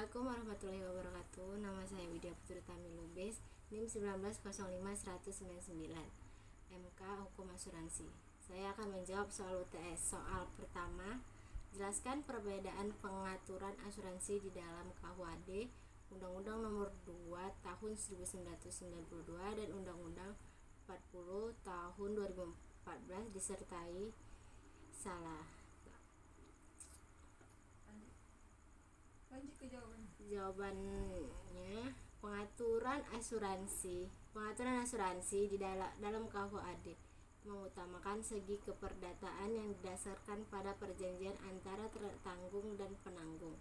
Assalamualaikum warahmatullahi wabarakatuh. Nama saya Widya Putri Tami Lubis, NIM 1905-199, MK Hukum Asuransi. Saya akan menjawab soal UTS. Soal pertama, jelaskan perbedaan pengaturan asuransi di dalam KUHD, Undang-Undang Nomor 2 Tahun 1992 dan Undang-Undang 40 Tahun 2014 disertai salah. Lanjut ke jawaban. Jawabannya, pengaturan asuransi di dalam KUHD mengutamakan segi keperdataan yang didasarkan pada perjanjian antara tertanggung dan penanggung.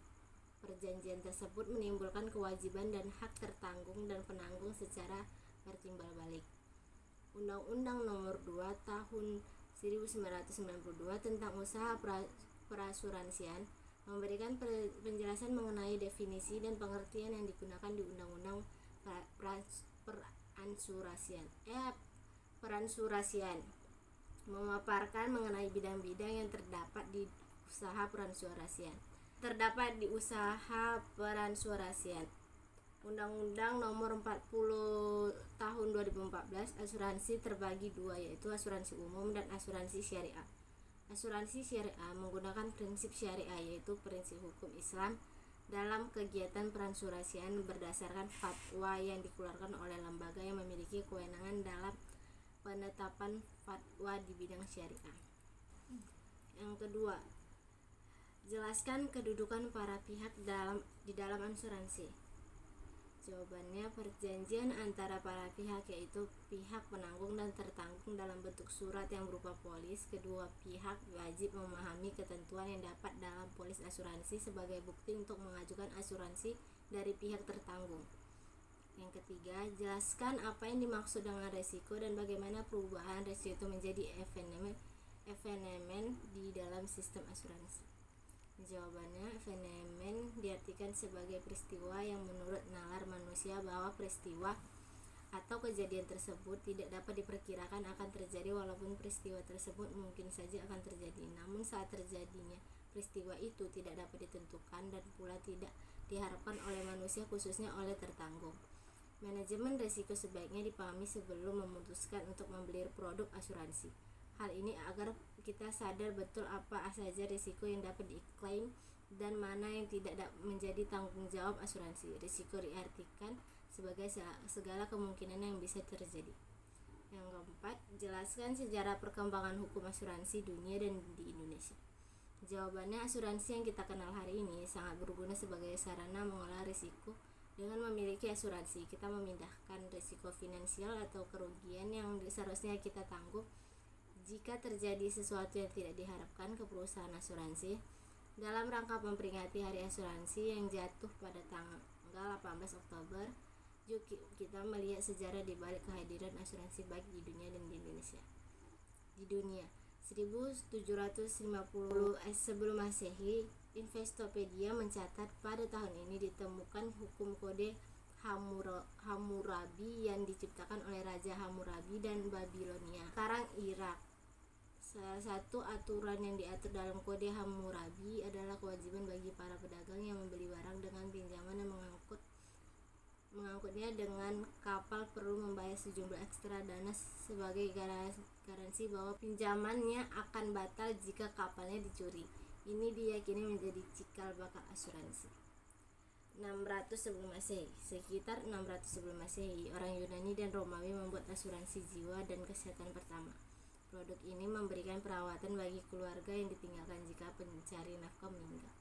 Perjanjian tersebut menimbulkan kewajiban dan hak tertanggung dan penanggung secara bertimbal balik. Undang-Undang Nomor 2 Tahun 1992 tentang usaha perasuransian memberikan penjelasan mengenai definisi dan pengertian yang digunakan di Undang-Undang Peransurasian, memaparkan mengenai bidang-bidang yang terdapat di usaha peransurasian. Undang-Undang Nomor 40 Tahun 2014, asuransi terbagi dua, yaitu asuransi umum dan asuransi syariah. Asuransi syariah menggunakan prinsip syariah, yaitu prinsip hukum Islam dalam kegiatan peransurasian berdasarkan fatwa yang dikeluarkan oleh lembaga yang memiliki kewenangan dalam penetapan fatwa di bidang syariah. Yang kedua, jelaskan kedudukan para pihak di dalam asuransi. Jawabannya, perjanjian antara para pihak, yaitu pihak penanggung dan tertanggung dalam bentuk surat yang berupa polis. Kedua pihak wajib memahami ketentuan yang dapat dalam polis asuransi sebagai bukti untuk mengajukan asuransi dari pihak tertanggung. Yang ketiga, jelaskan apa yang dimaksud dengan resiko dan bagaimana perubahan resiko itu menjadi evenement di dalam sistem asuransi. Jawabannya, evenement diartikan sebagai peristiwa yang menurut nalar manusia bahwa peristiwa atau kejadian tersebut tidak dapat diperkirakan akan terjadi, walaupun peristiwa tersebut mungkin saja akan terjadi. Namun saat terjadinya peristiwa itu tidak dapat ditentukan dan pula tidak diharapkan oleh manusia, khususnya oleh tertanggung. Manajemen risiko sebaiknya dipahami sebelum memutuskan untuk membeli produk asuransi. Hal ini agar kita sadar betul apa saja risiko yang dapat diklaim dan mana yang tidak menjadi tanggung jawab asuransi. Risiko diartikan sebagai segala kemungkinan yang bisa terjadi. Yang keempat, jelaskan sejarah perkembangan hukum asuransi dunia dan di Indonesia. Jawabannya, asuransi yang kita kenal hari ini sangat berguna sebagai sarana mengolah risiko. Dengan memiliki asuransi, kita memindahkan risiko finansial atau kerugian yang seharusnya kita tanggung jika terjadi sesuatu yang tidak diharapkan ke perusahaan asuransi. Dalam rangka memperingati Hari Asuransi yang jatuh pada tanggal 18 Oktober, yuk kita melihat sejarah di balik kehadiran asuransi baik di dunia dan di Indonesia. Di dunia, 1750 sebelum Masehi, Investopedia mencatat pada tahun ini ditemukan hukum kode Hammurabi yang diciptakan oleh Raja Hammurabi dan Babilonia, sekarang Irak. Salah satu aturan yang diatur dalam kode Hammurabi adalah kewajiban bagi para pedagang yang membeli barang dengan pinjaman dan mengangkutnya dengan kapal perlu membayar sejumlah ekstra dana sebagai garansi bahwa pinjamannya akan batal jika kapalnya dicuri. Ini diyakini menjadi cikal bakal asuransi. 600 sebelum Masehi. Sekitar 600 sebelum Masehi, orang Yunani dan Romawi membuat asuransi jiwa dan kesehatan pertama. Produk ini memberikan perawatan bagi keluarga yang ditinggalkan jika pencari nafkah meninggal.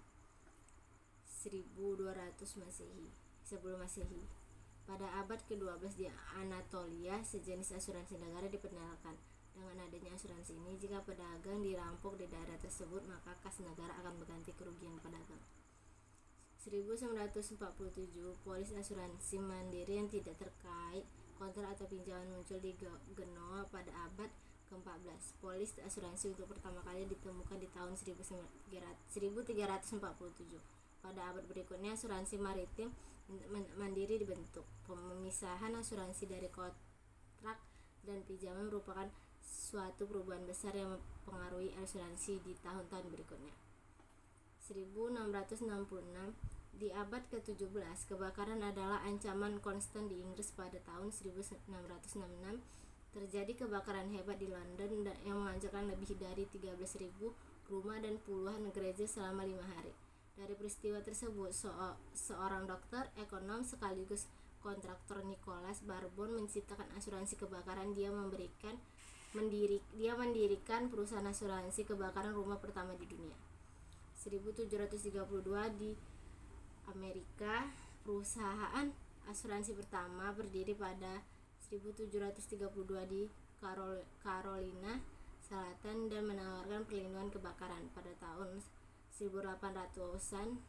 1200 Masehi. Sebelum Masehi, pada abad ke-12 di Anatolia, sejenis asuransi negara diperkenalkan. Dengan adanya asuransi ini, jika pedagang dirampok di daerah tersebut, maka kas negara akan mengganti kerugian pedagang. 1947, polis asuransi mandiri yang tidak terkait kontrak atau pinjaman muncul di Genoa pada abad ke-14. Polis asuransi untuk pertama kali ditemukan di tahun 1347. Pada abad berikutnya, asuransi maritim mandiri dibentuk. Pemisahan asuransi dari kontrak dan pinjaman merupakan suatu perubahan besar yang mempengaruhi asuransi di tahun-tahun berikutnya. 1666, Di abad ke-17, kebakaran adalah ancaman konstan di Inggris. Pada tahun 1666, terjadi kebakaran hebat di London yang menghancurkan lebih dari 13.000 rumah dan puluhan gereja selama 5 hari. Dari peristiwa tersebut, seorang dokter, ekonom sekaligus kontraktor Nicholas Barbon menciptakan asuransi kebakaran. Dia mendirikan perusahaan asuransi kebakaran rumah pertama di dunia. 1732 di Amerika, perusahaan asuransi pertama berdiri pada 1732 di Carolina Selatan dan menawarkan perlindungan kebakaran. Pada tahun 1800-an,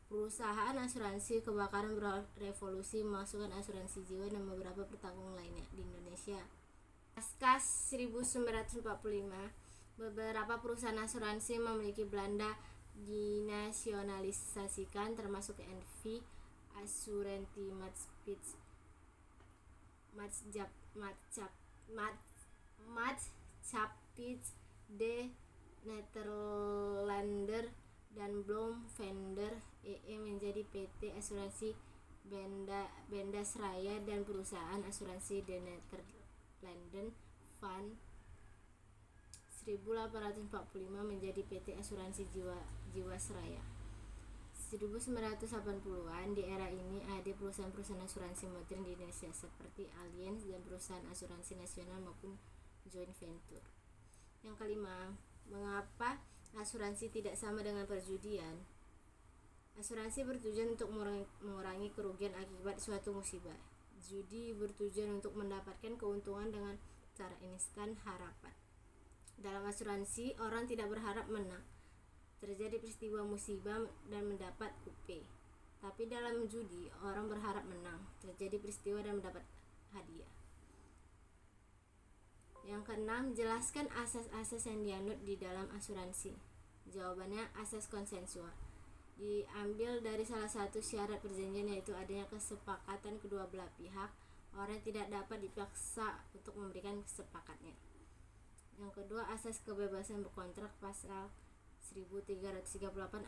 perusahaan asuransi kebakaran berevolusi memasukkan asuransi jiwa dan beberapa pertanggung lainnya di Indonesia. Pasca 1945, beberapa perusahaan asuransi memiliki Belanda dinasionalisasikan, termasuk NV, Assurantie Maatschappij de Nederlander dan Bloem Vender EE menjadi PT Asuransi Bendasraya dan perusahaan asuransi de Nederlanden van 1845 menjadi PT Asuransi Jiwasraya. 1980-an, di era ini ada perusahaan-perusahaan asuransi modern di Indonesia seperti Allianz dan perusahaan asuransi nasional maupun joint venture. Yang kelima, mengapa asuransi tidak sama dengan perjudian? Asuransi bertujuan untuk mengurangi kerugian akibat suatu musibah. Judi bertujuan untuk mendapatkan keuntungan dengan cara instan harapan. Dalam asuransi, orang tidak berharap menang, terjadi peristiwa musibah dan mendapat UP. Tapi dalam judi, orang berharap menang, terjadi peristiwa dan mendapat hadiah. Yang keenam, jelaskan asas-asas yang dianut di dalam asuransi. Jawabannya, asas konsensual. Diambil dari salah satu syarat perjanjian, yaitu adanya kesepakatan kedua belah pihak. Orang tidak dapat dipaksa untuk memberikan kesepakatnya. Yang kedua, asas kebebasan berkontrak, pasal 1338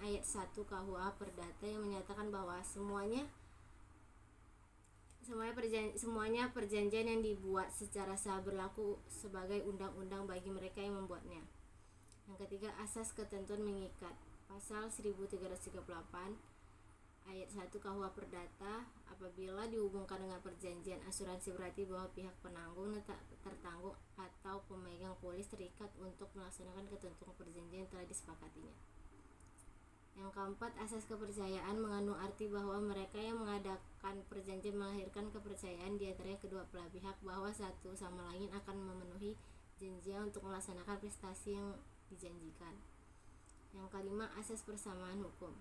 ayat 1 KUA Perdata yang menyatakan bahwa semuanya perjanjian yang dibuat secara sah berlaku sebagai undang-undang bagi mereka yang membuatnya. Yang ketiga, asas ketentuan mengikat, pasal 1338 ayat 1 KUH Perdata, apabila dihubungkan dengan perjanjian asuransi berarti bahwa pihak penanggung, tertanggung atau pemegang polis terikat untuk melaksanakan ketentuan perjanjian yang telah disepakatinya. Yang keempat, asas kepercayaan mengandung arti bahwa mereka yang mengadakan perjanjian melahirkan kepercayaan di antara kedua belah pihak bahwa satu sama lain akan memenuhi janjinya untuk melaksanakan prestasi yang dijanjikan. Yang kelima, asas persamaan hukum.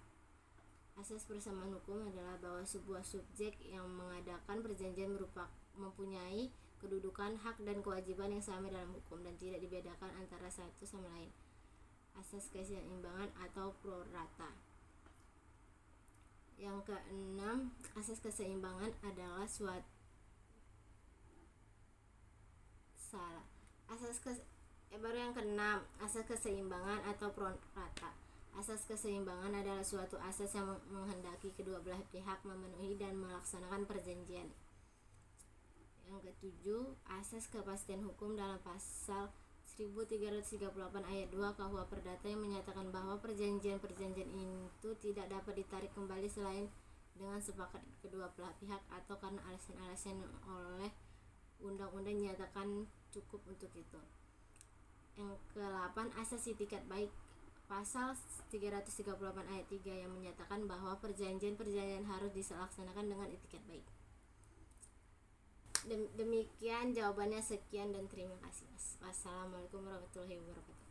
Asas persamaan hukum adalah bahwa sebuah subjek yang mengadakan perjanjian mempunyai kedudukan, hak, dan kewajiban yang sama dalam hukum dan tidak dibedakan antara satu sama lain. Asas keseimbangan atau pro rata. Yang keenam, asas keseimbangan adalah yang keenam, asas keseimbangan atau pro rata. Asas keseimbangan adalah suatu asas yang menghendaki kedua belah pihak memenuhi dan melaksanakan perjanjian. Yang ketujuh, asas kepastian hukum dalam pasal 1338 ayat 2 KUH Perdata yang menyatakan bahwa perjanjian-perjanjian itu tidak dapat ditarik kembali selain dengan sepakat kedua belah pihak atau karena alasan-alasan oleh undang-undang dinyatakan cukup untuk itu. Yang ke-8, asas itikat baik, pasal 338 ayat 3 yang menyatakan bahwa perjanjian-perjanjian harus dilaksanakan dengan itikat baik. Demikian jawabannya, sekian dan terima kasih. Wassalamualaikum warahmatullahi wabarakatuh.